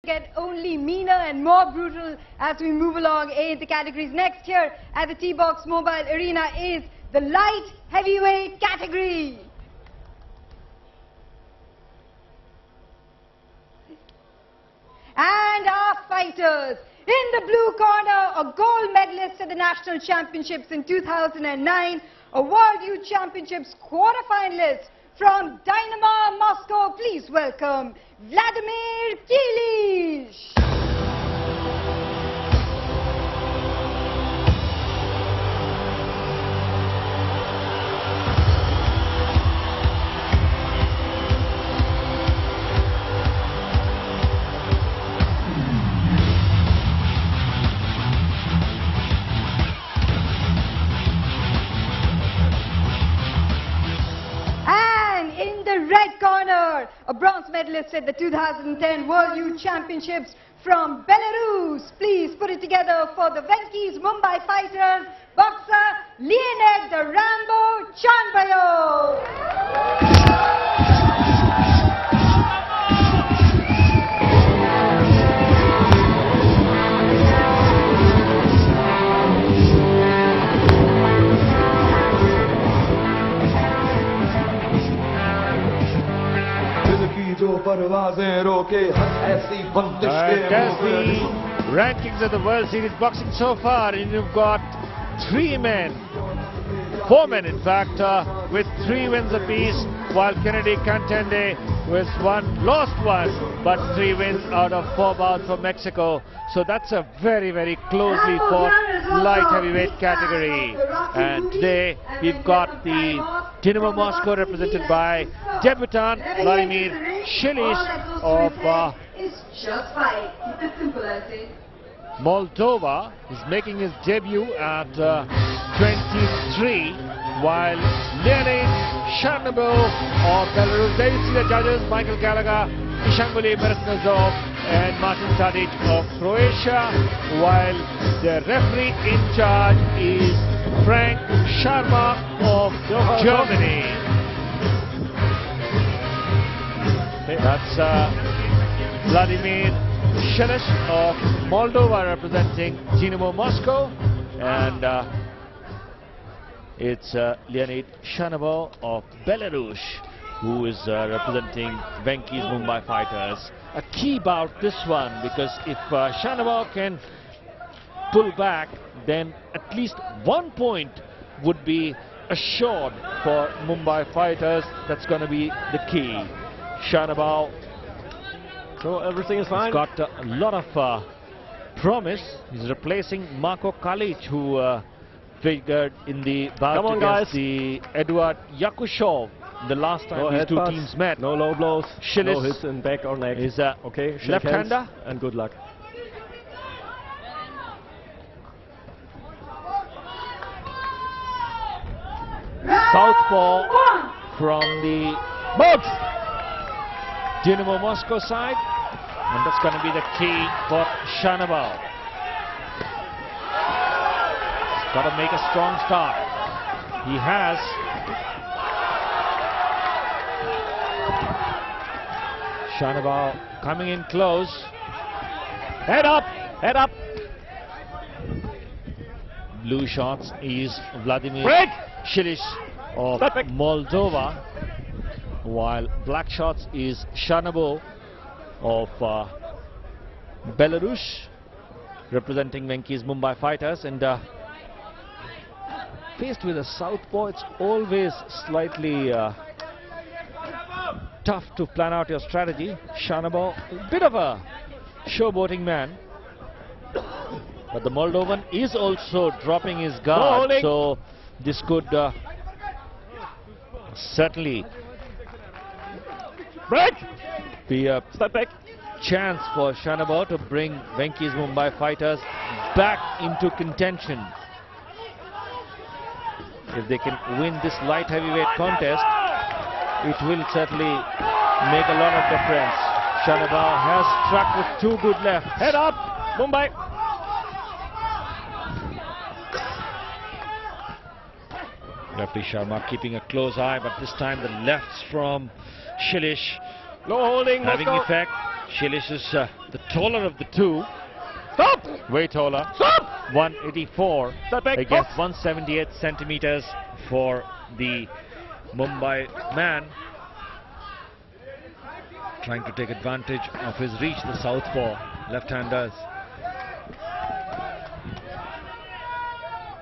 get only meaner and more brutal as we move along in the categories. Next here at the T-Box Mobile Arena is the light heavyweight category. And our fighters. In the blue corner, a gold medalist at the National Championships in 2009, a World Youth Championships quarter-finalist from Dynamo Moscow. Please welcome Vladimir Kilish. Red corner, a bronze medalist at the 2010 World Youth Championships from Belarus. Please put it together for the Venky's Mumbai Fighters, boxer Leonid the Rambo Chanbayo. There's the rankings of the World Series boxing so far, and you've got four men in fact, with 3 wins apiece, while Kennedy Cantende lost one, but 3 wins out of 4 bouts for Mexico. So that's a very, very closely fought light heavyweight category. And today we've got the Dynamo Moscow represented by debutant Vladimir Kilish of Moldova. Is making his debut at 23, while Leonid Chanbayo of Belarus. There you see the judges: Michael Gallagher, Ishanguli Beresnazov and Martin Tadic of Croatia, while the referee in charge is Frank Sharma of Germany. That's Vladimir Kilish of Moldova representing Dynamo Moscow, and it's Leonid Chanbayo of Belarus who is representing Venky's Mumbai Fighters. A key bout this one, because if Chanbayo can pull back, then at least 1 point would be assured for Mumbai Fighters. That's going to be the key. Chanbayo, so everything is fine. He's got a lot of promise. He's replacing Marko Kalic, who figured in the bout against the Eduard Yakushov the last time these two teams met. No low blows, Kilish no hits in back or neck. Is okay, left-hander, and good luck. Southpaw from the Dynamo Moscow side, and that's going to be the key for Chanbayo. He's got to make a strong start. He has. Chanbayo coming in close. Head up, head up. Blue shots is Vladimir Kilish of Moldova, while black shots is Chanbayo of Belarus representing Venky's Mumbai Fighters. And faced with a southpaw, it's always slightly tough to plan out your strategy. Chanbayo, a bit of a showboating man, but the Moldovan is also dropping his guard, so this could certainly be a chance for Chanbayo to bring Venky's Mumbai Fighters back into contention. If they can win this light heavyweight contest, it will certainly make a lot of difference. Chanbayo has struck with 2 good lefts. Head up, Mumbai. Referee Sharma keeping a close eye, but this time the lefts from Kilish low holding, having Moscow. effect. Shailesh is the taller of the two. Stop! Way taller. Stop! 184 Step back, against box. 178 centimeters for the Mumbai man. Trying to take advantage of his reach, the southpaw left-handers.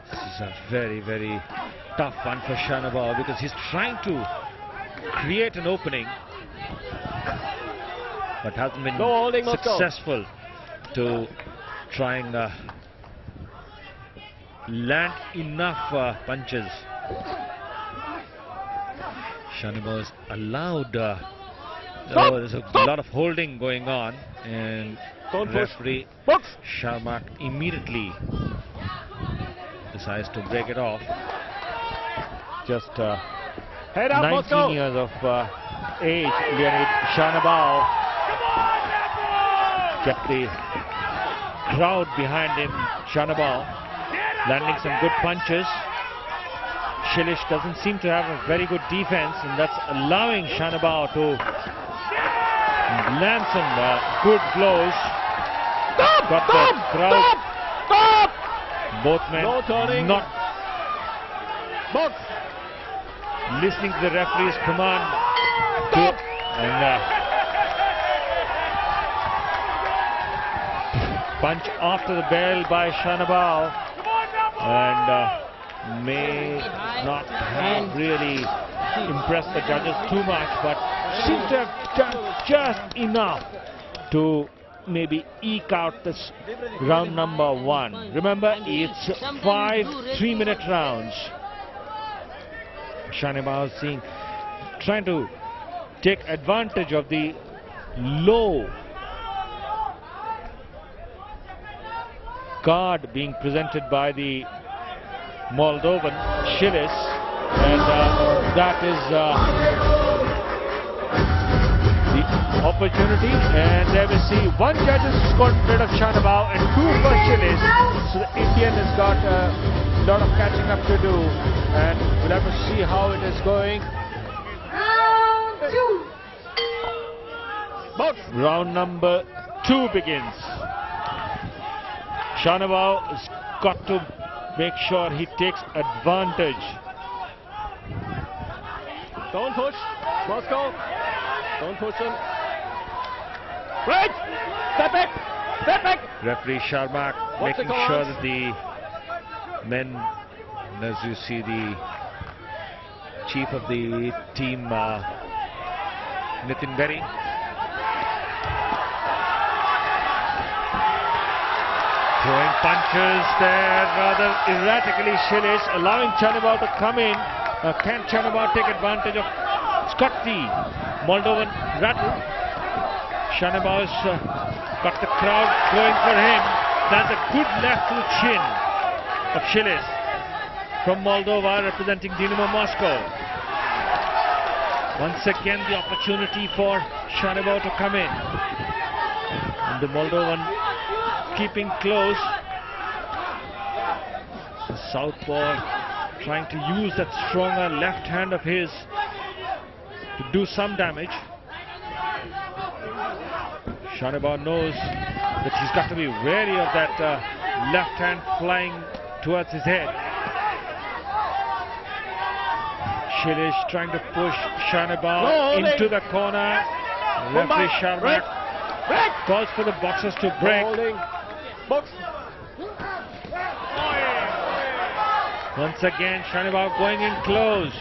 This is a very, very tough one for Shanabao because he's trying to create an opening but hasn't been No holding, must go. successful to try and land enough punches. Shanabao is allowed. There's a lot of holding going on, and Don't push. referee Box! Sharmak immediately decides to break it off. Just Head up, 19 Moscow! years of age, Leonid Shanabao kept the crowd behind him. Shanabao landing some good punches. Shailesh doesn't seem to have a very good defense, and that's allowing Shanabao to land some good blows. Stop! Got Stop! the crowd. Stop! Both men No turning. not Box! listening to the referee's command. Stop! And punch after the bell by Shanabao, and may not have really impressed the judges too much, but seems to have done just enough to maybe eke out this round number 1. Remember, it's 5 3-minute rounds. Shanabao is trying to take advantage of the low guard being presented by the Moldovan Shailesh, and that is the opportunity. And there we see one judge has scored in front of Shanabao and 2 for Shailesh. So the Indian has got a lot of catching up to do, and we'll have to see how it is going. Round 2. Box! Round number 2 begins. Shanabao has got to make sure he takes advantage. Don't push! Moscow! Don't push him! Right! Step back! Step back! Referee Sharmak What's the making sure cause? that the men, and as you see the chief of the team, Nitin Berry, throwing punches there rather erratically. Shailesh allowing Shanabao to come in. Can Shanabao take advantage of Scotty Moldovan rattle? Shanabao has got the crowd going for him. That's a good left to the chin of Shailesh from Moldova, representing Dynamo Moscow. Once again the opportunity for Shanabao to come in. And the Moldovan keeping close. The southpaw trying to use that stronger left hand of his to do some damage. Shanabao knows that he's got to be wary of that left hand flying towards his head. Shailesh trying to push Shanabao into the corner. Referee Sharmak calls for the boxers to break. Holding. Box! Once again, Shanabao going in close.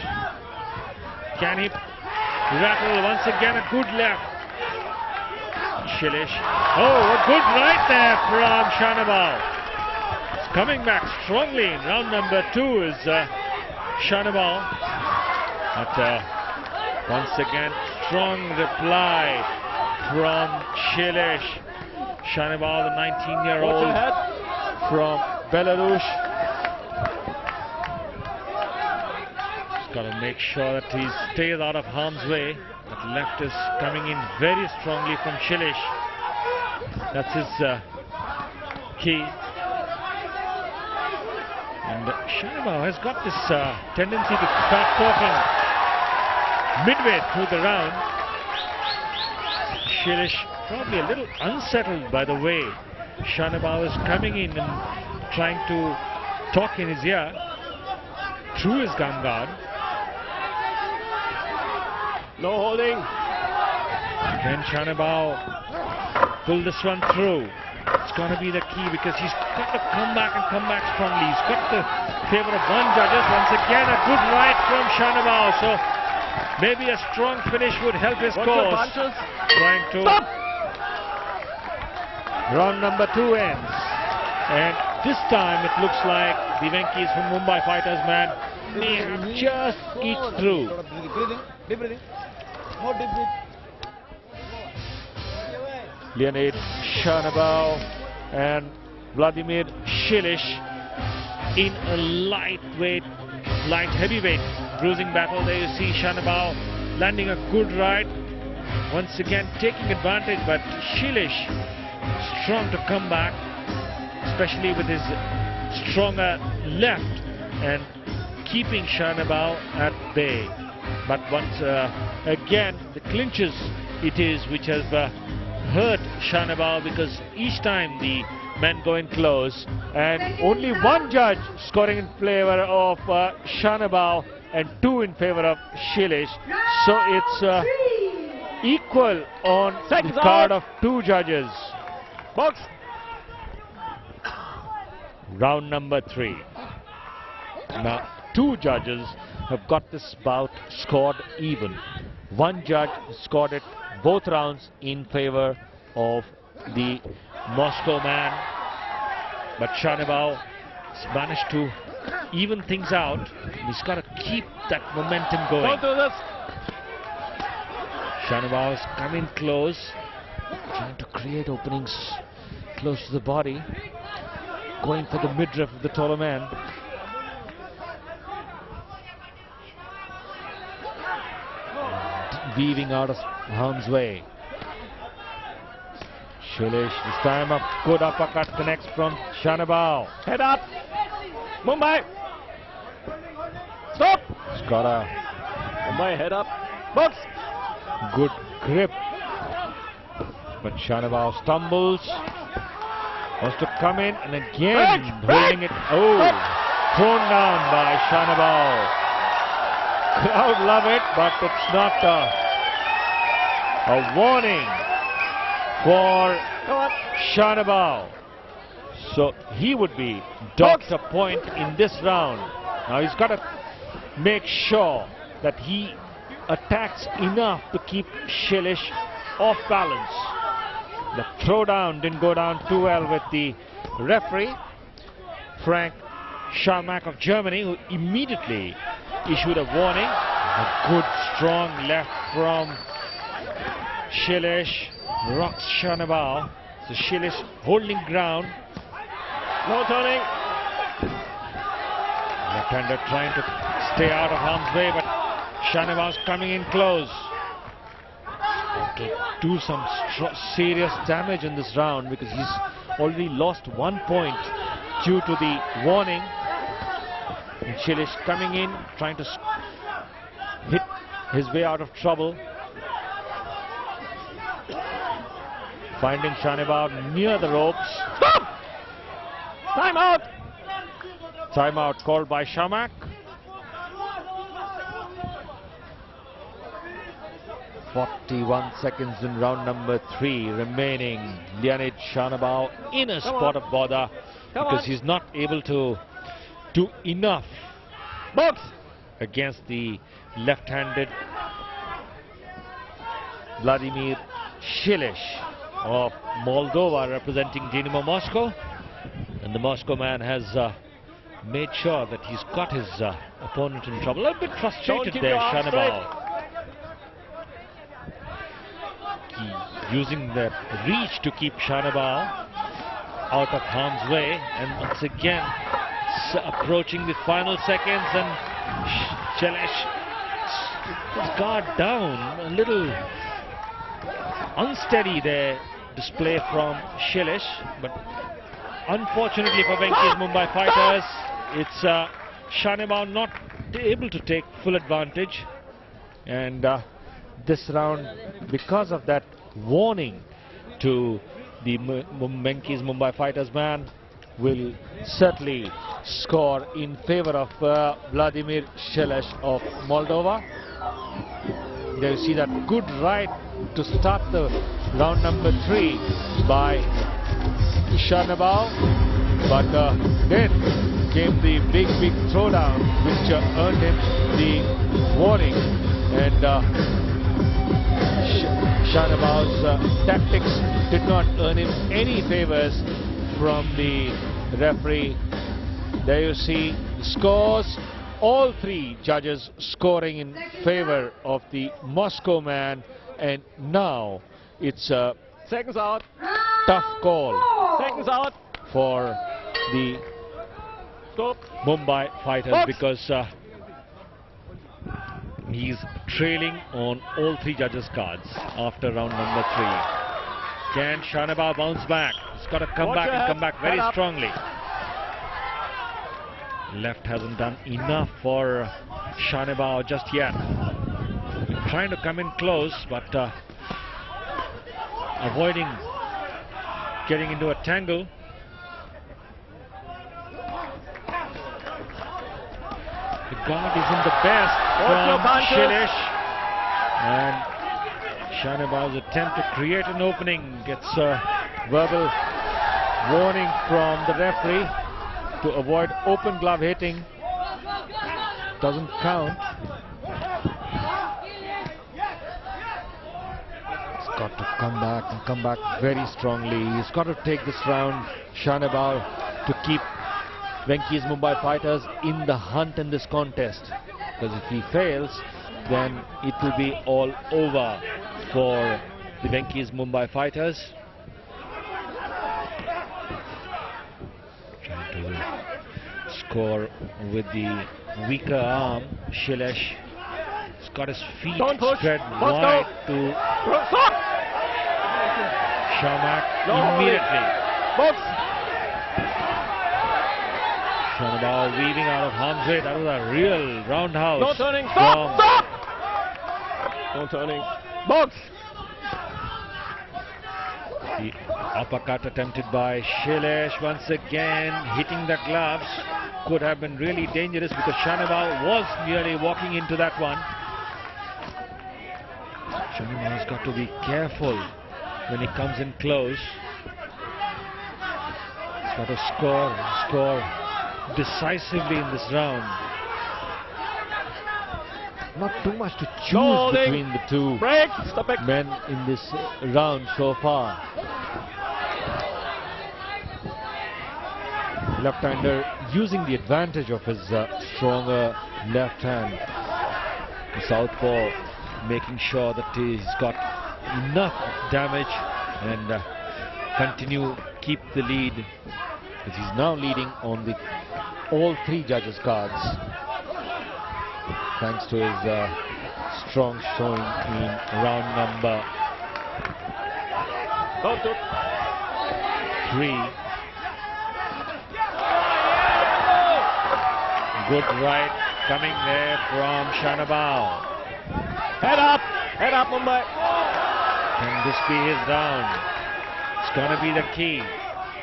Can he rattle? Once again, a good left. Shailesh. Oh, a good right there from Shanabao. It's coming back strongly in round number 2 is Shanabao. But once again, strong reply from Shailesh. Shanabao, the 19-year-old from Belarus. He's got to make sure that he stays out of harm's way. That left is coming in very strongly from Shailesh. That's his key. And Shanabao has got this tendency to start talking midway through the round. Shailesh probably a little unsettled by the way Shanabao is coming in and trying to talk in his ear through his gum guard. No holding. Can Shanabao pull this one through? It's going to be the key because he's got to come back strongly. He's got the favor of one judges. Once again, a good right from Shanabao. So maybe a strong finish would help his cause. Trying to... Stop! Round number 2 ends. And this time it looks like the Venkis from Mumbai Fighters, man, may have just eked through. Deep breathing. More deep breathing. Leonid Shanabao and Vladimir Shilish in a light heavyweight bruising battle. There you see Shanabao landing a good right, once again taking advantage, but Shilish strong to come back, especially with his stronger left and keeping Shanabao at bay. But once again, the clinches it is which have hurt Shanabao, because each time the men go in close, and only one judge scoring in favor of Shanabao and 2 in favor of Shilish. So it's equal on the card of 2 judges. Box. Round number 3. Now 2 judges have got this bout scored even. One judge scored it both rounds in favor of the Moscow man, but Shanabao has managed to even things out. He's got to keep that momentum going. Don't do this. Shanabao has come in close, trying to create openings close to the body, going for the midriff of the taller man. Weaving out of harm's way. Shilish, this time a good uppercut connects from Shanabao. Head up. Mumbai. Stop. He's got a Mumbai, head up. Box. good grip, but Shanabao stumbles. Wants to come in and again holding it. Oh, thrown down by Shanabao. Crowd love it, but it's not a warning for Shanabao. So he would be docked a point in this round. Now he's got to make sure that he attacks enough to keep Shilish off balance. The throwdown didn't go down too well with the referee, Frank Scharmack of Germany, who immediately issued a warning. A good strong left from Shilish rocks Shanabao. So Shilish holding ground. No turning. Left-hander trying to stay out of harm's way, but Shanabao's coming in close. To do some serious damage in this round, because he's already lost 1 point due to the warning. And Shilish coming in, trying to hit his way out of trouble. Finding Shanabao near the ropes. Stop! Time out. Timeout called by Scharmack. 41 seconds in round number 3 remaining. Leonid Shanabao in a spot of bother because he's not able to do enough Box. against the left-handed Vladimir Shilish of Moldova, representing Dynamo Moscow. And the Moscow man has made sure that he's got his opponent in trouble. A bit frustrated there, Shanabao. Using the reach to keep Shanabao out of harm's way, and once again approaching the final seconds, and Shilish his guard down, a little unsteady there, display from Shilish, but unfortunately for Venkis Mumbai Fighters, it's Shanabao not able to take full advantage, and this round, because of that warning to the Venky's Mumbai Fighters man will certainly score in favor of Vladimir Shelesh of Moldova. There you see that good right to start the round number 3 by Shanabao, but then came the big throwdown which earned him the warning, and Shanabao's tactics did not earn him any favors from the referee. There you see the scores, all 3 judges scoring in favor of the Moscow man, and now it's a Seconds out. tough call Seconds out. for the Stop. Mumbai Fighters, Box. because he's trailing on all 3 judges' cards after round number 3. Can Shanabao bounce back? He's got to come Watch back your and head. come back very Head up. strongly. Left hasn't done enough for Shanabao just yet. Trying to come in close, but avoiding getting into a tangle. The guard isn't the best Watch your from punches. Shelesh, and Shanabao's attempt to create an opening gets a verbal warning from the referee to avoid open glove hitting. Doesn't count. He's got to come back and come back very strongly. He's got to take this round, Shanabao, to keep Venky's Mumbai Fighters in the hunt in this contest. Because if he fails, then it will be all over for the Venky's Mumbai Fighters. Trying to score with the weaker arm. Shelesh has got his feet Don't push. spread Don't wide go. to Stop. Shamak No, immediately. Box. Shanabao weaving out of harm's way. That was a real roundhouse. No turning. from- Stop. No turning. Box. The uppercut attempted by Shelesh once again, hitting the gloves. Could have been really dangerous because Shanabao was nearly walking into that one. Shanabao's got to be careful when he comes in close. He's got to score decisively in this round. Not too much to choose Holding. between the 2 Break. Stop it. men in this round so far. Left-hander using the advantage of his stronger left hand. The southpaw making sure that he's got enough damage and keep the lead, because he's now leading on the all 3 judges' cards, thanks to his strong showing in round number Don't do. 3. Good right coming there from Shanabao. Head up, Mumbai. Can this be his round? It's going to be the key.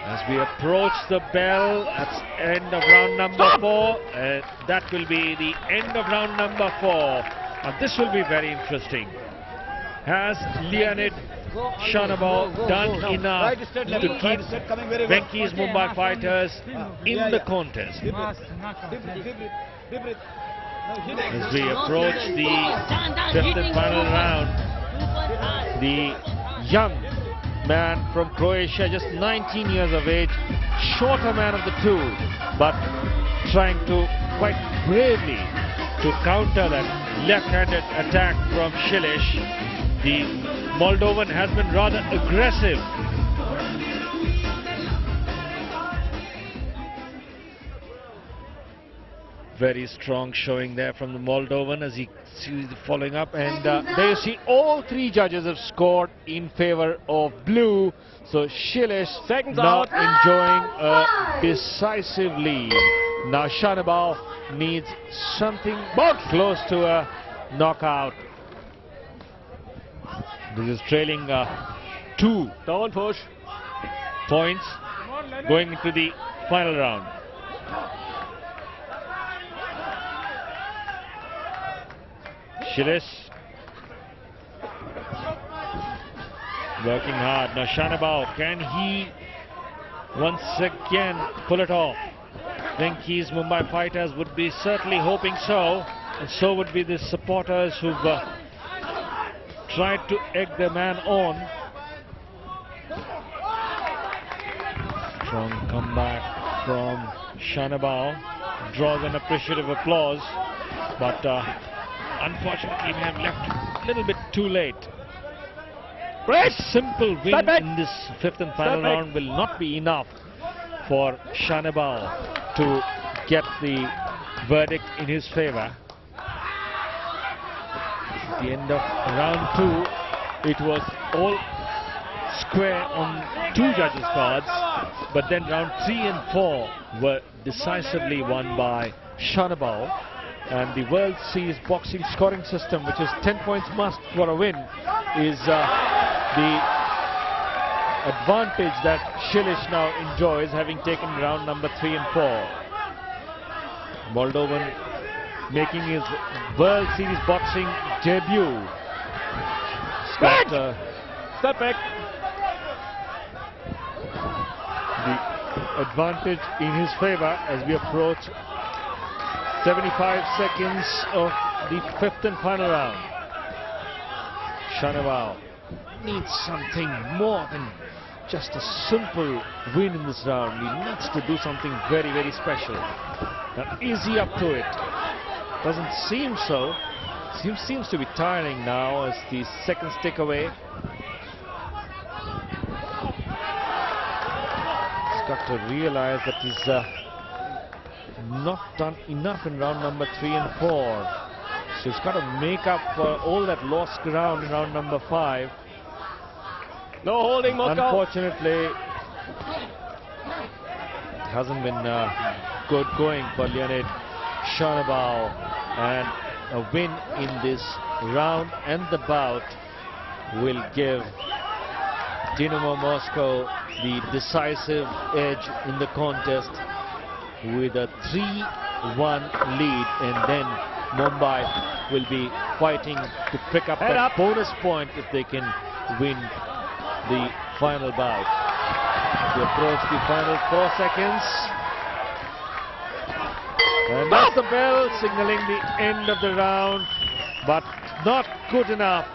As we approach the bell, that's end of round number 4. That will be the end of round number 4. And this will be very interesting. Has Leonid Shanabao done enough to keep Venky's Mumbai Fighters in the contest? As we approach the 5th and final round, the young man from Croatia, just 19 years of age, shorter man of the 2, but trying to quite bravely to counter that left-handed attack from Shelesh. The Moldovan has been rather aggressive. Very strong showing there from the Moldovan as he sees the following up, and there you see all 3 judges have scored in favor of blue. So Shelesh Seconds now out. enjoying a decisive lead. Now Shanabao needs something close to a knockout. This is trailing 2 Don't push. points going into the final round. Shilish working hard. Now Shanabao, can he once again pull it off? Venky's Mumbai Fighters would be certainly hoping so, and so would be the supporters who've tried to egg their man on. Strong comeback from Shanabao, draws an appreciative applause, but unfortunately we have left a little bit too late. A simple win in this 5th and final round will not be enough for Shanabao to get the verdict in his favor. At the end of round 2, it was all square on 2 judges' cards, but then round 3 and 4 were decisively won by Shanabao, and the World Series boxing scoring system, which is 10 points must for a win, is the advantage that Shilish now enjoys, having taken round number 3 and 4. Moldovan making his World Series boxing debut. Step back. The advantage in his favor as we approach 75 seconds of the 5th and final round. Shanabao needs something more than just a simple win in this round. He needs to do something very, very special. Now, is he up to it? Doesn't seem so. Seems to be tiring now as the seconds tick away. He's got to realize that he's not done enough in round number 3 and 4. So he's got to make up for all that lost ground in round number 5. No holding, Moscow. Unfortunately, it hasn't been good going for Leonid Shanabao, and a win in this round and the bout will give Dynamo Moscow the decisive edge in the contest with a 3-1 lead, and then Mumbai will be fighting to pick up that bonus point if they can win the final bout. We approach the final 4 seconds, and that's the bell signaling the end of the round, but not good enough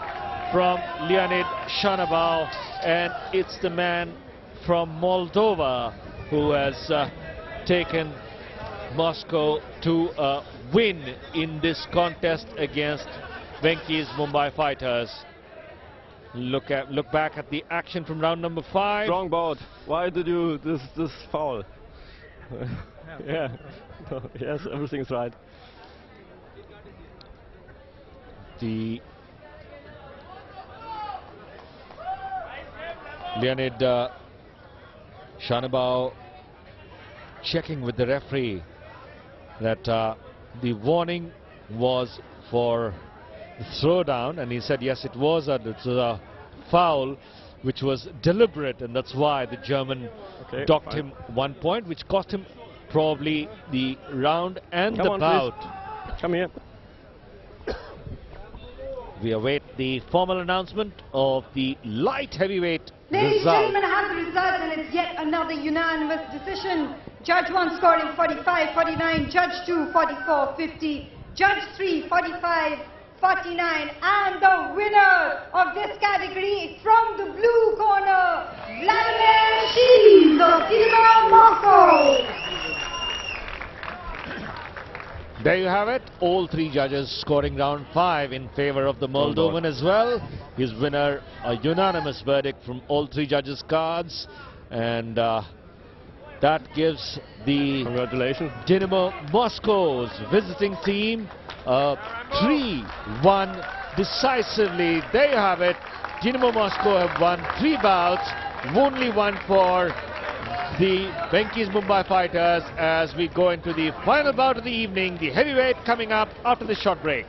from Leonid Shanabao, and it's the man from Moldova who has taken Moscow to a win in this contest against Venky's Mumbai Fighters. Look back at the action from round number 5. Strong bout. Why did you this foul? Yeah. Yes, everything's right. The Leonid Shanabao checking with the referee that the warning was for the throwdown, and he said yes, it was a foul which was deliberate, and that's why the German docked him 1 point, which cost him probably the round and the bout. Please. Come here. We await the formal announcement of the light heavyweight Ladies and result. gentlemen, I have the result, and it's yet another unanimous decision. Judge 1 scoring 45-49, Judge 2 44-50, Judge 3 45-49, and the winner of this category from the blue corner, Vladimir Shilish of Dynamo Moscow. There you have it, all 3 judges scoring round 5 in favor of the Moldovan as well. His winner, a unanimous verdict from all 3 judges' cards, and that gives the Congratulations. Dynamo Moscow's visiting team a 3-1 decisively. There you have it, Dynamo Moscow have won 3 bouts, only 1 for the Venky's Mumbai Fighters, as we go into the final bout of the evening, the heavyweight, coming up after this short break.